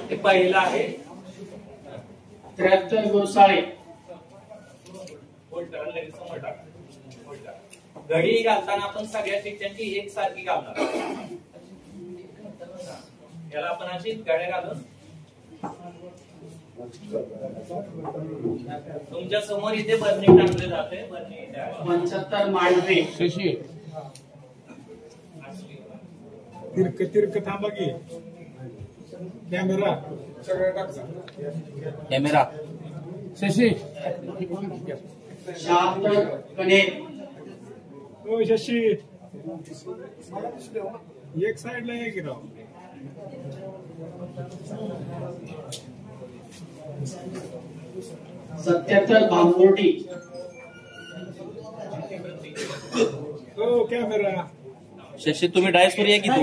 ते पहिलं आहे 73 गोसाळे. घडी घालताना आपण सगळ्या चिठ्ठ्यांची एक सारखी घालणार. याला आपण अशी घड्या घालून तुमच्या समोर इथे बरणी टाकले जाते. बरणी 75 मांडवे. शशी तिरक तिरक थांबा की कॅमेरा सगळं टाकसा. कॅमेरा शशी 76 कणे. ओ शशी एक साइडला आहे की राव. 77 भांबोर्डी. ओ कॅमेरा शशी तुम्ही डायस वर या की तू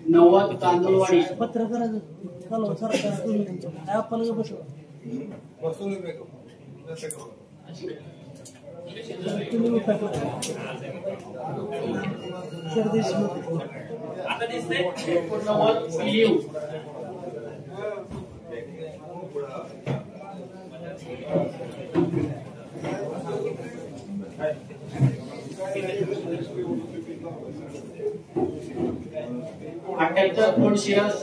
90 तांदूळवाडी. पत्रकाराचं चालू सरकार आपण बसव आता दिसतंय 89 लिव. अठ्याहत्तर फुटशिरस.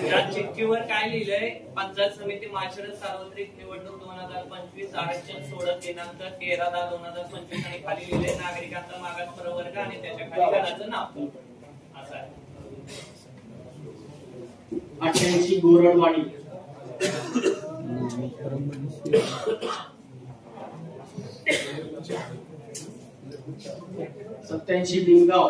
या चिठ्ठीवर काय लिहिलंय? पंचायत समिती माळशिरस सार्वत्रिक निवडणूक 2025 आरक्षण सोडत दिनांक 13/10/2025 आणि खाली लिहिले नागरिकांचा मागास प्रवर्ग आणि त्याच्या खाली घराचं नाव असं आहे. 88 गोरडवाडी. 87 लिंगाव.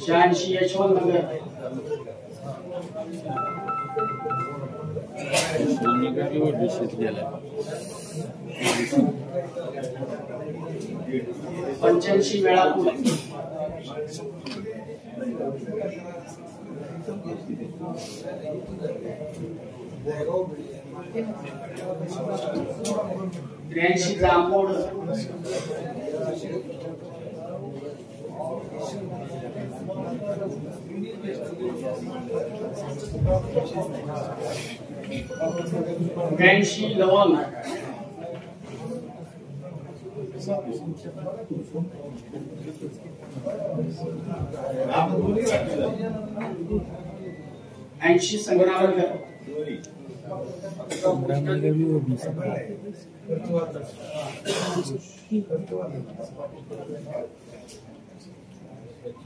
86 यशवंतनगर. 85 वेळापूर. 83 जांभोड. 82 लवंग. 80 संगमनगर.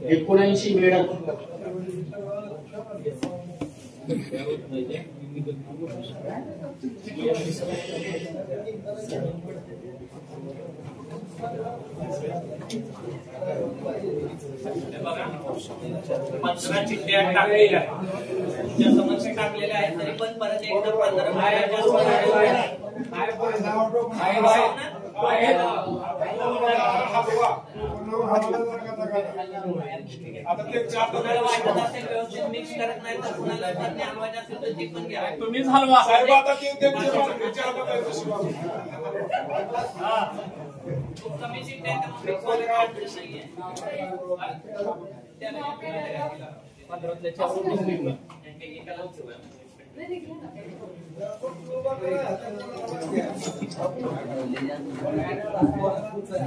79 मेडक. 15 चिठ्ठ्या टाकलेल्या त्या समस्या टाकलेल्या आहेत तरी पण परत एकदा 15 वाटत असेल व्यवस्थित मिक्स करत नाही तर कुणाला जर हलवायचं असेल तर ते पण घ्या. तुम्हीच हलवा. कमी चिठ्ठ्या मिक्स वगैरे वाटत नाहीये.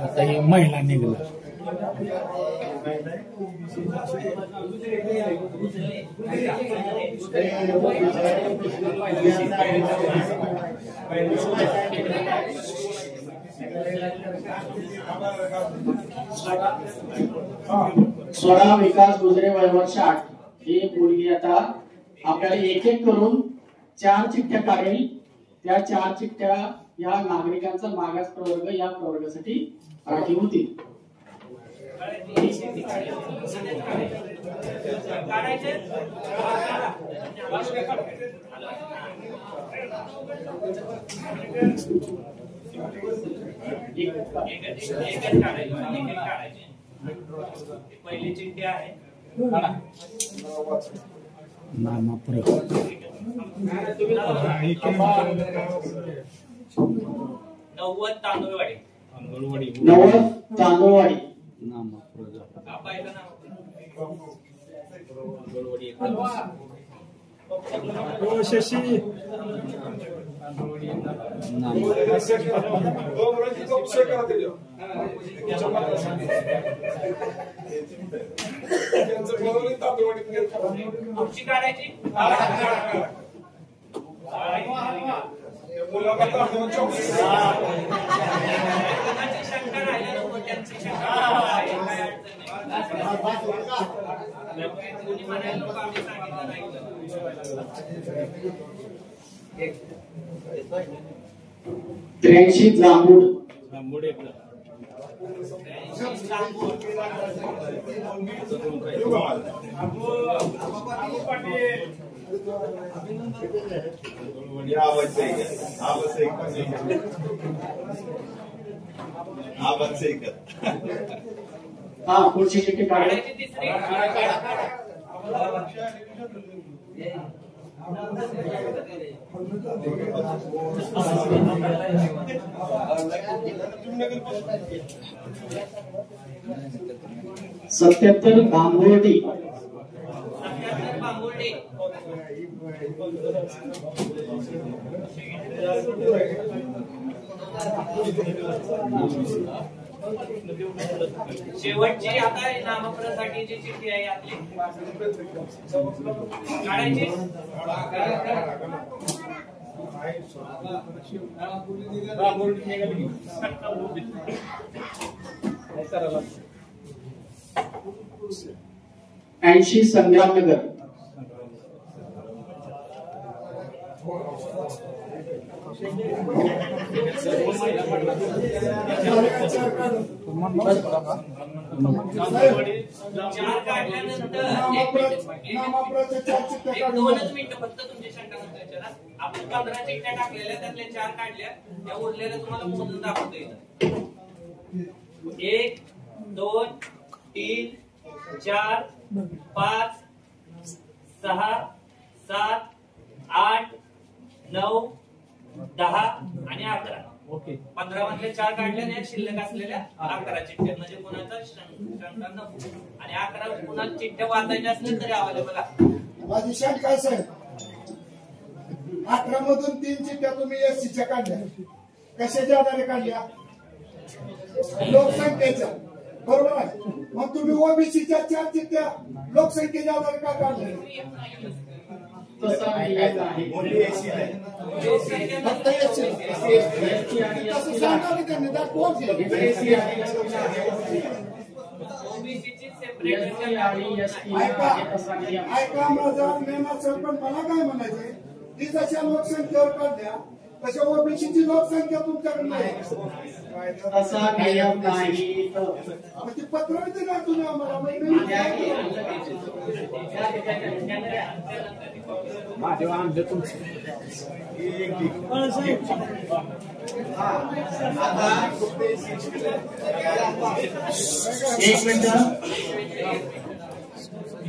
आता हे महिला निघला. स्वरा विकास गुजरे वयवर 60. ही मुलगी आता आपल्याला एक एक करून 4 चिठ्ठ्या काढेल. त्या 4 चिठ्ठ्या या नागरिकांचा मागास प्रवर्ग या प्रवर्गासाठी राखीव होतील. पहिली चिठ्ठी आहे नामापुर 90 तांदूळवाडी. 90 तांदूळवाडी. हा पाहिलं ना. हो शशी पुढची काढायची. कोणाची शंका राहिली नको, त्यांची शंका आहे, काय अडचण नाही. कोणी म्हणायला नको आम्ही सांगितलं नाही. 83 जांभूळ. हा पुढची चिठ्ठी काढा. काढायची तिसरी. सत्याहत्तर बांबोर्डी. 77 बांबुर्डे. शेवटची आता नामपत्रासाठी जी चिठ्ठी आहे आपली काढायची. ऐंशी संग्रामनगर. चार काढल्यानंतर एक 2च मिनिटं फक्त तुमची शंका नका विचारा. आपण 15 चिठ्ठ्या टाकलेल्या त्यातल्या 4 काढल्या, त्या उरलेल्या तुम्हाला मोजून दाखवता येईल. 1 2 3 4 5 6 7 8 9 10 आणि 11. 15 मधले 4 काढल्या आणि शिल्लक असलेल्या 11 चिठ्ठ्या, म्हणजे कोणाचा शंका नको. आणि 11 कुणाला चिठ्ठ्या वाचायच्या असतील तरी अवेलेबल आहे. माझी शंका काय साहेब, 18 मधून 3 चिठ्ठ्या तुम्ही एससीच्या काढल्या, कशाच्या आधारे काढल्या? लोकसंख्येच्या, बरोबर आहे. मग तुम्ही ओबीसीच्या 4 चिठ्ठ्या लोकसंख्येच्या आधारे का काढल्या? तसा नियम आहे. फक्त एससी. तसं सांगा ना त्यांनी, दाखवा. ओबीसीची सेपरेट ऐका माझा मेना सर, पण मला काय म्हणायचे, ती जशा लोकसंख्येवर काढल्या तशा ओबीसीची लोकसंख्या तुमच्याकडे नाही. तसा नियम नाही. ती पत्र येते ना तुम्ही आम्हाला. एक मिनिट.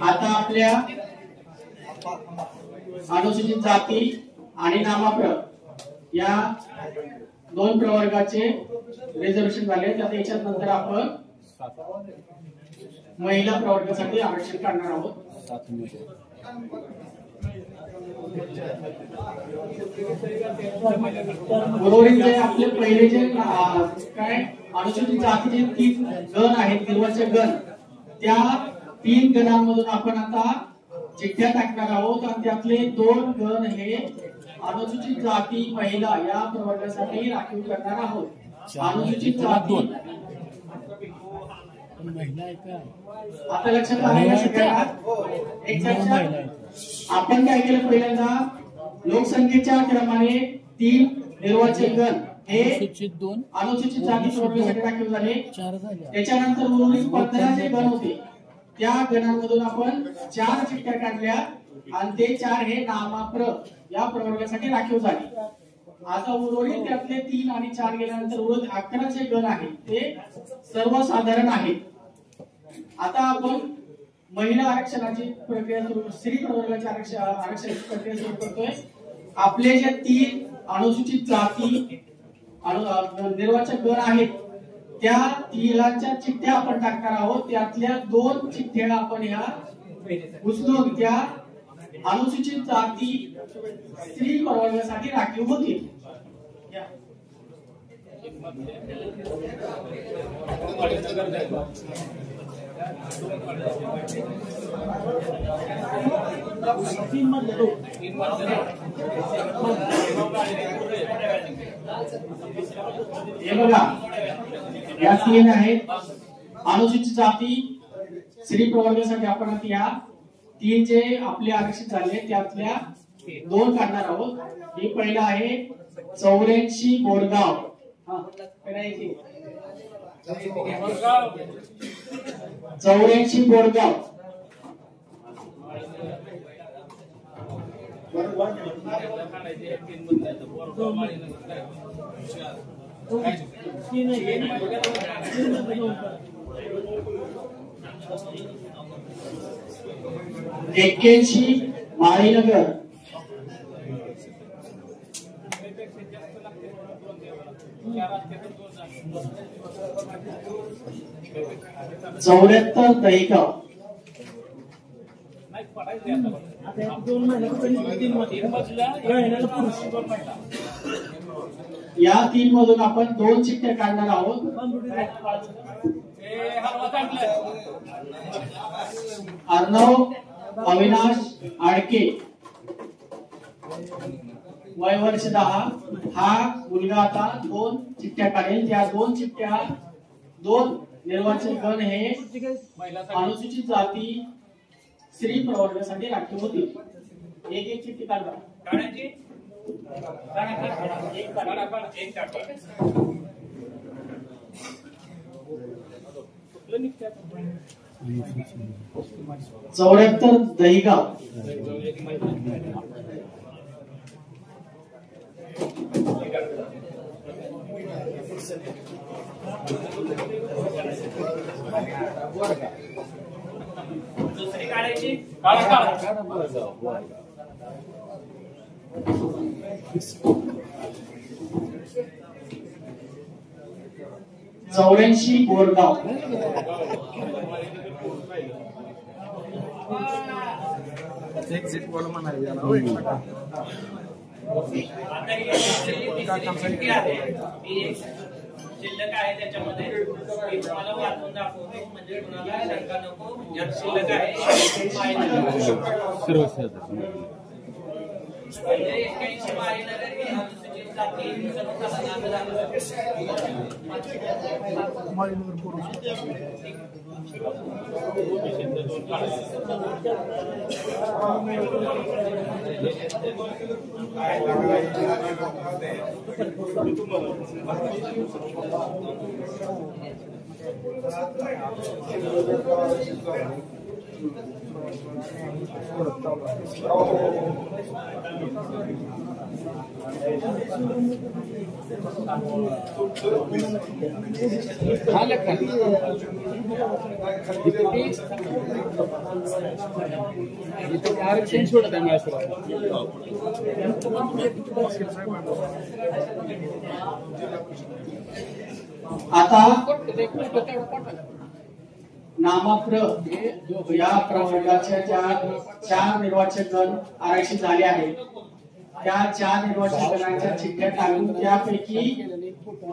आता आपल्या अनुसूचित जाती आणि नामाप्र या 2 प्रवर्गाचे रिझर्वेशन झाले. आता याच्यात नंतर आपण महिला प्रवर्गासाठी आरक्षण काढणार आहोत. उर्वरित जे आपले पहिले जे काय अनुसूचित जातीचे 3 गण आहेत, निर्वाचक गण, त्या 3 गणांमधून आपण आता चिठ्ठ्या टाकणार आहोत. आणि त्यातले 2 गण हे अनुसूचित जाती महिला या प्रवर्गासाठी राखीव करणार आहोत. अनुसूचित जाती आता लक्षात आलं सगळ्यांना. एक आपण काय केलं, पहिल्यांदा लोकसंख्येच्या क्रमाने 3 निर्वाचक गण हे अनुसूचित जाती प्रवर्गासाठी राखीव झाले. त्याच्यानंतर उर्वरित 15 जे गण होते त्या गणांमधून आपण 4 चिठ्ठ्या काढल्या आणि ते 4 हे नामाप्र या प्रवर्गासाठी राखीव झाले. आता उर्वरित त्यातले 3 आणि 4 गेल्यानंतर उर्वरित 11 जे गण आहेत ते सर्वसाधारण आहेत. आता आपण महिला आरक्षणाची प्रक्रिया सुरू, स्त्री प्रवर्गाची आरक्षणाची प्रक्रिया सुरू करतोय. आपले जे 3 अनुसूचित जाती निर्वाचक गण आहेत त्या 3 चिठ्ठ्या आपण टाकणार आहोत. त्यातल्या 2 चिठ्ठ्या आपण ह्या उचलून त्या अनुसूचित जाती स्त्री प्रवर्गासाठी राखीव होतील. हे बघा, या 3 आहेत अनुसूचित जाती स्त्री प्रवर्गासाठी. आपण या 3 जे आपले आरक्षित झाले त्यातल्या 2 काढणार आहोत. हे पहिलं आहे 84 बोरगाव. 84 बोरगाव. एक्क्याऐंशी माळीनगर. चौऱ्याहत्तर दहीगाव. या 3 मधून आपण 2 चिठ्ठ्या काढणार आहोत. अर्णव अविनाश आडके, वय वर्ष 10. हा मुलगा आता 2 चिठ्ठ्या काढेल. त्या 2 चिठ्ठ्या 2 निर्वाचक गण हे अनुसूचित जाती स्त्री प्रवर्गासाठी राखीव होतील. एक चिठ्ठी काढा. चौऱ्याहत्तर दहीगाव. दुसरी काढायची. 84 बोरगाव. आता ही चिठ्ठी आहे, ही शिल्लक आहे त्याच्यामध्ये. मी तुम्हाला वाचून दाखवतो म्हणजे कुणाला शंका नको. यात शिल्लक आहे 81 माळीनगर ही अनुसूचित जाती सर्वसाधारण. आता नामाप्र या प्रवर्गाच्या ज्या 4 निर्वाचक गण आरक्षित झाले आहेत त्या 4 निर्वाचक गणांच्या चिठ्ठ्या टाकून त्यापैकी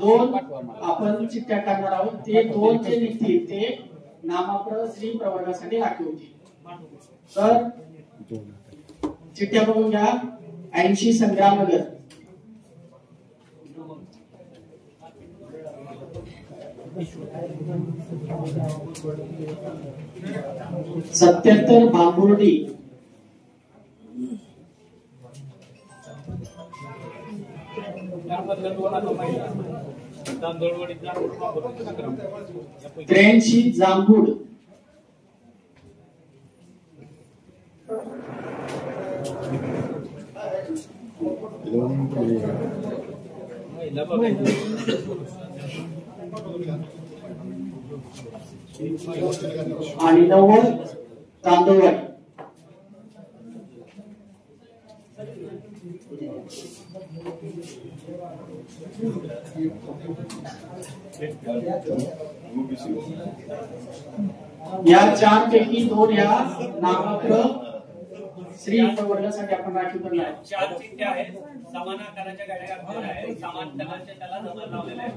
2 आपण चिठ्ठ्या काढणार आहोत. ते 2 जे निघतील ते नामाप्र स्त्री प्रवर्गासाठी राखीव होतील. तर चिठ्ठ्या बघून घ्या. 80 संग्रामनगर. 77 भांबुर्डी. 83 जांभूड. 84 आणि 90 तांदूळवाडी. या 4 पैकी 2 या नाममात्र श्री वर्गासाठी आपण राखीव करणार आहे. 4 चिठ्ठ्या आहेत, समान आकाराच्या गाड्या घातलेल्या आहेत, समान कलरच्या त्याला नंबर लावलेले आहेत.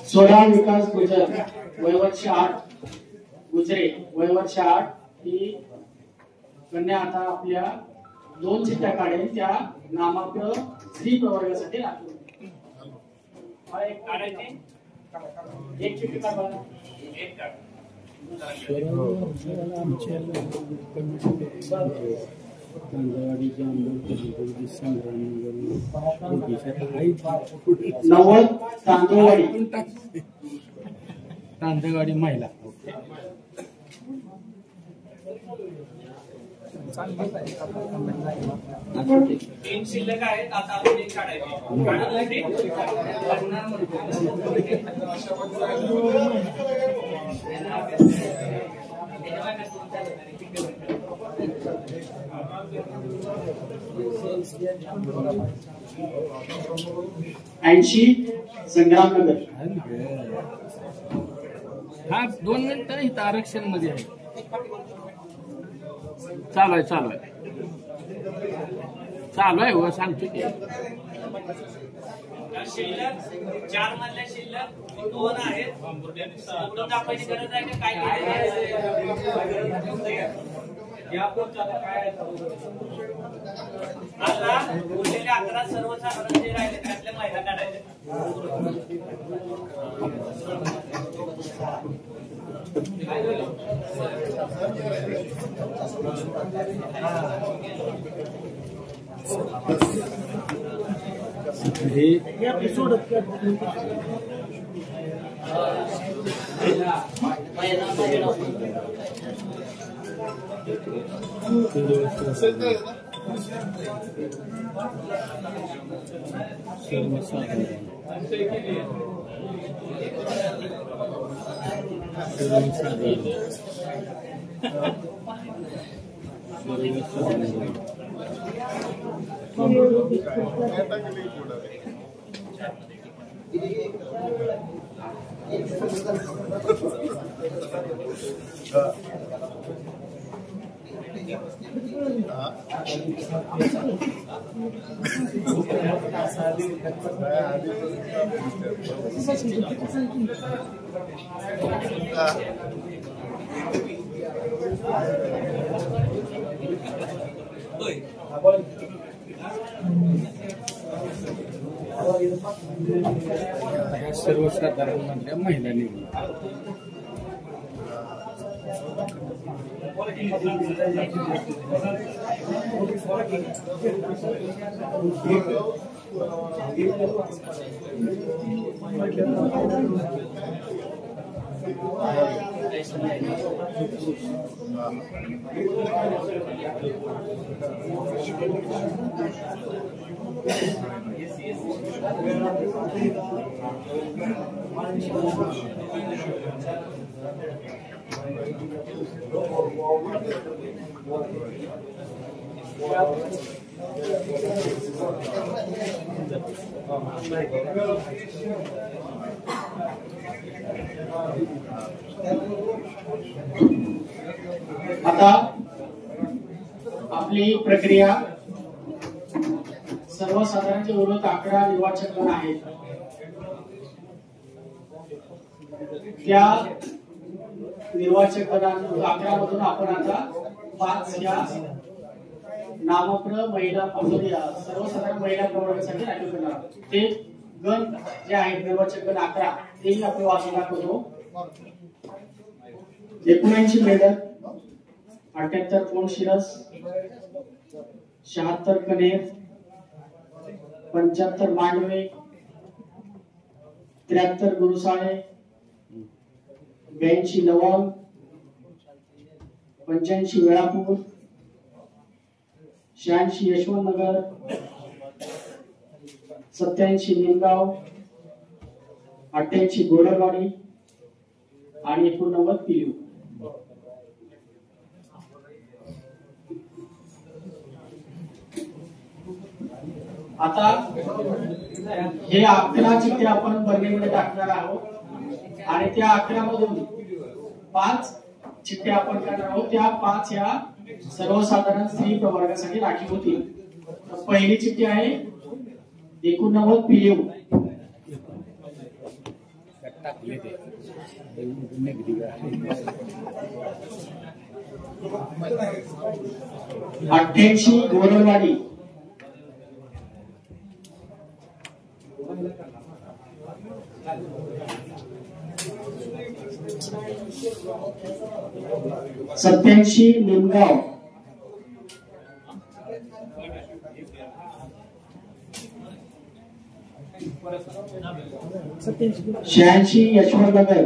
सोडा विकास गुजर वयवर्ष 8 गुजरे वयवर्ष 8 ही कन्या आता आपल्या 2 चिठ्ठ्या काढेल त्या नामात्र स्त्री प्रवर्गासाठी राखीव. काढायची एक चिठ्ठी काढा. एक काढ. तांदळवाडीचे आंदोलन संग्राम 90 तांदूळवाडी. तांदळवाडी महिला. 3 शिल्लक आहेत, आता आपण एक काढायची. ऐंशी संग्रामनगर. हा 2 मिनिटं इथं आरक्षण मध्ये आहे. चालू आहे हो, सांगतो की शिल्लक 4 मधल्या शिल्लक 2 आहेत. उघडून दाखवायची गरज आहे का? काय आता उरलेले 11 सर्वसाधारण जे राहिले त्यातल्या महिला काढायच्या. हे सर्वसाधारण मधल्या महिला निवडून आता आपली प्रक्रिया सर्वसाधारणचे उर्वरित 11 निर्वाचक गण आहेत. त्या निर्वाचक गणांमधून 11 मधून आपण आता 5 या नामप्र महिला सर्वसाधारण महिला प्रवर्गासाठी राखीव करणार आहोत. ते गण जे आहेत निर्वाचक गण 11 तेही आपण वाचून दाखवतो. 79 मेडल, 78 कोण शिरस, 76 कनेर, 75 मांडवे, 73 गुरुसाळे, 82 लवंग, 85 वेळापूर, 86 यशवंतनगर, 87 निमगाव, 88 गोरवाडी आणि 89 पिलीव. आता हे 11 चिठ्ठ्या आपण बर्नीमध्ये टाकणार आहोत आणि त्या 11 मधून 5 चिठ्ठ्या आपण करणार आहोत. त्या 5 या सर्वसाधारण स्त्री प्रवर्गासाठी राखीव होतील. पहिली चिठ्ठी आहे 89 पिलीव. टाकले ते 88 गोरवाडी, 87 निमगाव, 86 यशवंतनगर,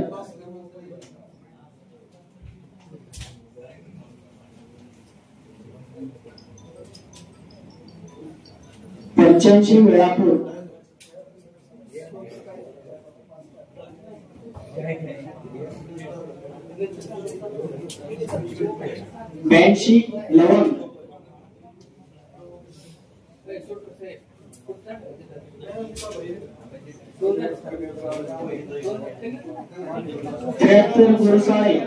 85 वेळापूर, 82 लवंग, 73 गुरुसाळे,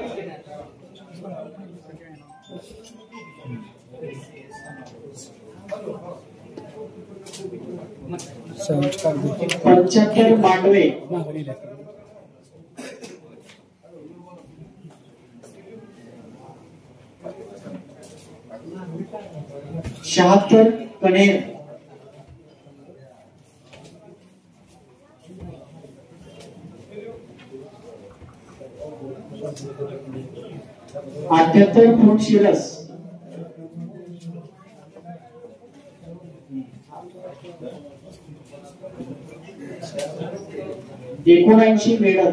75 मांडवे, 76 कणेर, 78 फुटशिरस, 79 वेडर,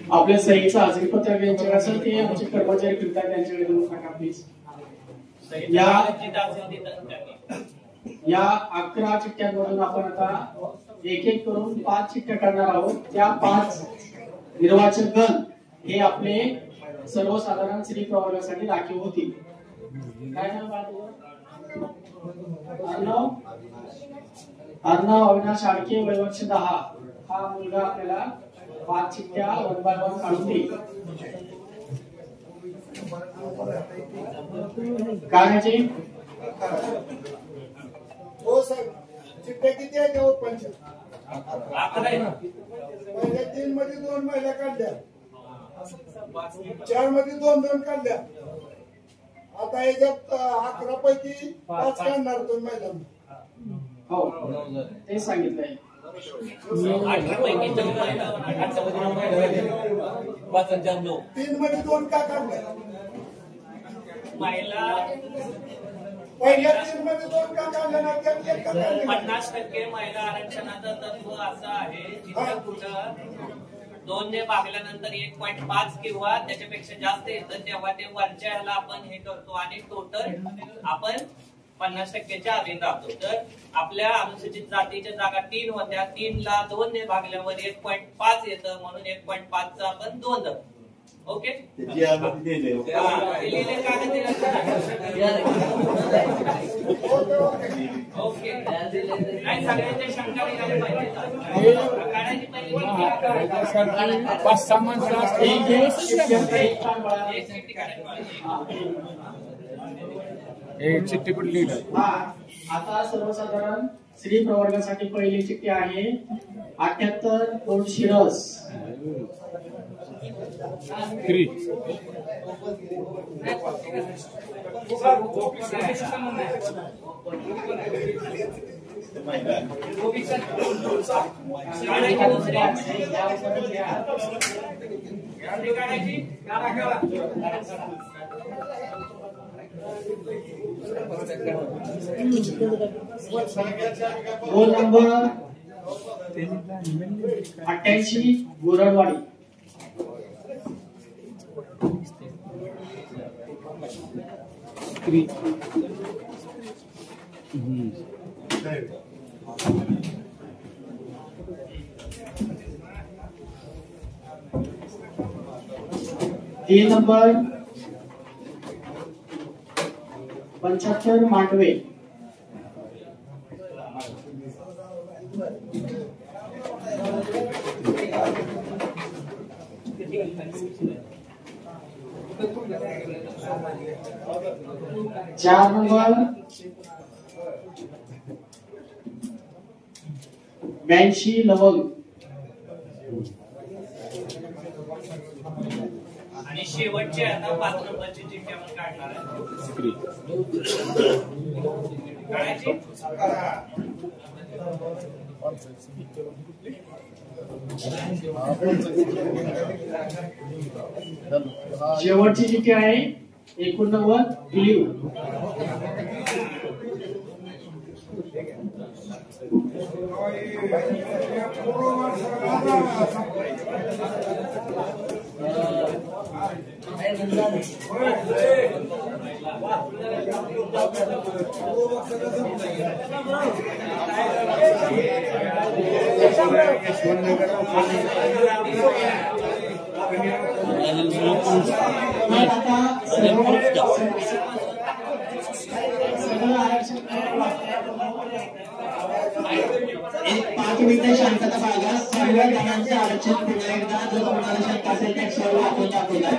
'आपल्या सहीचं हजेरीपत्रक यांच्याकडे असेल ते आमचे कर्मचारी फिरतात त्यांच्याकडे देऊन टाका प्लीज. या 11 चिठ्ठ्यांमधून आपण आता एक एक करून 5 चिठ्ठ्या करणार आहोत. त्या 5 निर्वाचक गण हे आपले सर्वसाधारण स्त्री प्रवर्गासाठी राखीव होतील. काय नाव अर्णव अविनाश आडके, वय वर्ष 10. हा मुलगा आपल्याला 5 चिठ्ठ्या 1 बाय 1 काढून देईल. काढायचे हो साहेब. चिठ्ठ्या किती आहे देऊ? 5. पहिल्या 3 मध्ये 2 महिला काढल्या, 4 मध्ये 2 काढल्या. आता याच्यात 11 पैकी 5 काढणार 2 महिलांना. हो ते सांगितलंय. 3 मध्ये 2 का काढल्या? महिला पहिल्या 3 मध्ये 2 का काढल्या नाही? त्यात 1 का काढल्या? 50% महिला आरक्षणाचं तत्व असं आहे जिथे कुठं 2 ने भागल्यानंतर 1.5 किंवा त्याच्यापेक्षा जास्त येतं तेव्हा ते वरच्या ह्याला आपण हे करतो आणि टोटल आपण 50%च्या अधीन राहतो. तर आपल्या अनुसूचित जातीच्या जागा 3 होत्या, 3 ला 2 ने भागल्यावर 1.5 येतं म्हणून 1.5 चा आपण 2 धरतो. ओके दिलेले कागद ओके नाही सगळ्यांच्या शंका निघाल्या पाहिजे. काढायची पहिली 5-6 माणसं चिठ्ठी कुठली? आता सर्वसाधारण स्त्री प्रवर्गासाठी पहिली चिठ्ठी आहे 78 फुटशिरस, 3 रोल नंबर 88 गोरडवाडी. तीन नंबर 75 मांडवे. चार नंबर 82 लवंग. आणि शेवटचे आता 5 नंबरची चिठ्ठी आपण काढणार आहे. काढायची शेवटची चिठ्ठी आहे 89 लिव. एक 5 मिनिटं शांतता पाहिजे. सर्व जणांचे आरक्षण पुन्हा एकदा जर तुम्हाला शंका असेल तर सर्व आपण दाखवूया.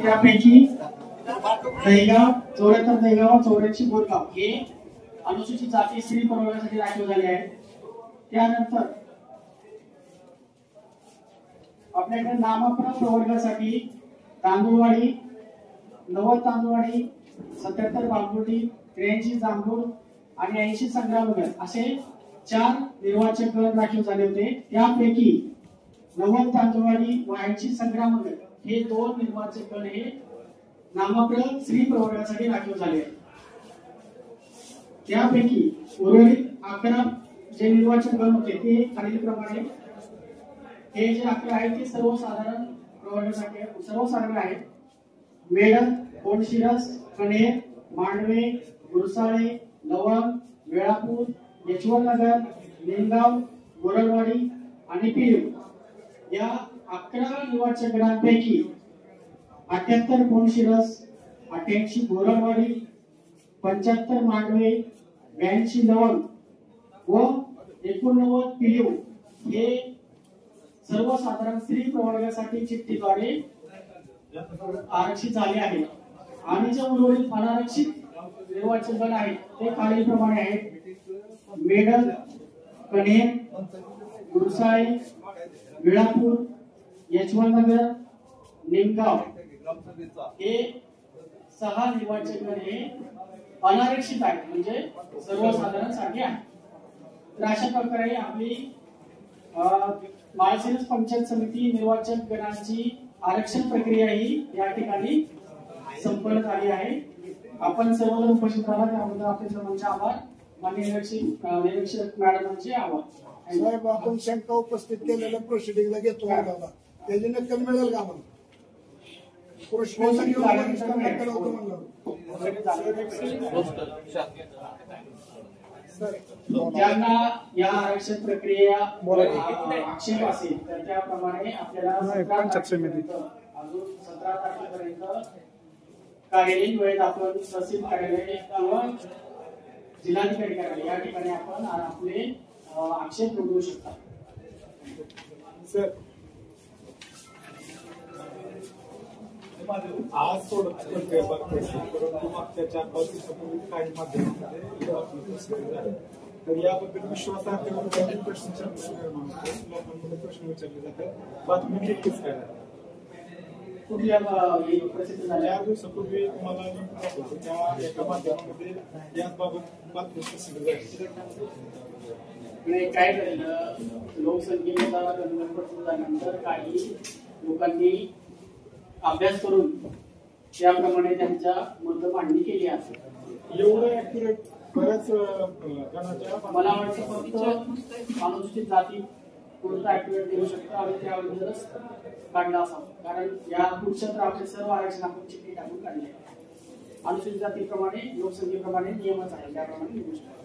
त्यापैकी दहीगाव 84 बोरगाव हे अनुसूचित जाती स्त्री प्रवर्गासाठी राखीव झाले आहे. त्यानंतर आपल्याकडे नाममात्र प्रवर्गासाठी तांदूळवाडी, 90 तांदूळवाडी, 77 बांबुर्डी, 83 जांभूळ आणि 80 संग्रामनगर असे 4 निर्वाचक गण राखीव झाले होते. त्यापैकी 90 तांदूळवाडी व 80 संग्रामनगर हे 2 निर्वाचक गण हे नाममात्र स्त्री प्रवर्गासाठी राखीव झाले. त्यापैकी उर्वरित 11 जे निर्वाचक गण होते ते खालीलप्रमाणे. हे जे 11 आहेत ते सर्वसाधारण प्रवर्गासाठी सर्वसाधारण आहेत. मेडन, कोंडशिरस, कणेर, मांडवे, गुरसाळे, लवंग, वेळापूर, यशवंतनगर, निमगाव, गोरडवाडी आणि पिळू या 11 निर्वाचक गणांपैकी 78 कोंडशिरस, 88 गोरडवाडी, 75 मांडवे, 82 लवंग व 89 पिळू हे सर्वसाधारण स्त्री प्रवर्गासाठी चिठ्ठीद्वारे आरक्षित झाले आहे. आणि जे उर्वरित अनारक्षित निर्वाचक गण आहेत ते खालीलप्रमाणे आहेत. मेडल, कणेर, गुरसाळे, वेळापूर, यशवंतनगर, निमगाव हे 6 निर्वाचक गण हे अनारक्षित आहेत म्हणजे सर्वसाधारण साठी आहे. तर अशा प्रकारे आपली माळशिरस पंचायत समिती निर्वाचक गणांची आरक्षण प्रक्रिया ही या ठिकाणी संपन्न झाली आहे. आपण सर्वजण उपस्थित झाला त्याबद्दल आपले सर्वांचे आभार. माननीय निरीक्षक मॅडमांचे आभार. साहेब, आपण शंका उपस्थित केलेल्या प्रोसिडिंगला घेतो वर्गाला त्याची नक्कल मिळेल का मला? ज्यांना या आरक्षण प्रक्रिया आक्षेप असेल तर त्याप्रमाणे आपल्याला अजून 17 तारखेपर्यंत कार्यालयीन वेळेत आपण तहसील कार्यालय किंवा जिल्हाधिकारी कार्यालय या ठिकाणी आपण आपले आक्षेप नोंदवू शकता. सर आज थोडं परंतु मागच्या 4-5 दिवसापूर्वी काही माध्यमांमध्ये झाले. तर याबद्दल विश्वासार्ह प्रश्न लोकांमध्ये प्रश्न विचारले जातात. बातमी नक्कीच काय कुठल्या प्रसिद्ध झाल्या 4 दिवसापूर्वी तुम्हाला त्या एका माध्यमामध्ये याबाबत बातमी प्रसिद्ध झाली. आणि काय झालेलं, लोकसंख्येचा गणगणपट झाल्यानंतर काही लोकांनी अभ्यास करून त्याप्रमाणे त्यांच्या मत मांडणी केली आहे. एवढं ऍक्युरेट बऱ्याच जणांच्या मला वाटतं फक्त अनुसूचित जाती पुढचं ऍक्टिवेट देऊ शकतं आणि त्याबद्दलच काढला असावं. कारण या पुढच्या तर आपले सर्व आरक्षण आपण चिठ्ठी टाकून काढले. अनुसूचित जातीप्रमाणे लोकसंख्येप्रमाणे नियमच आहे, त्याप्रमाणे निघू शकतो.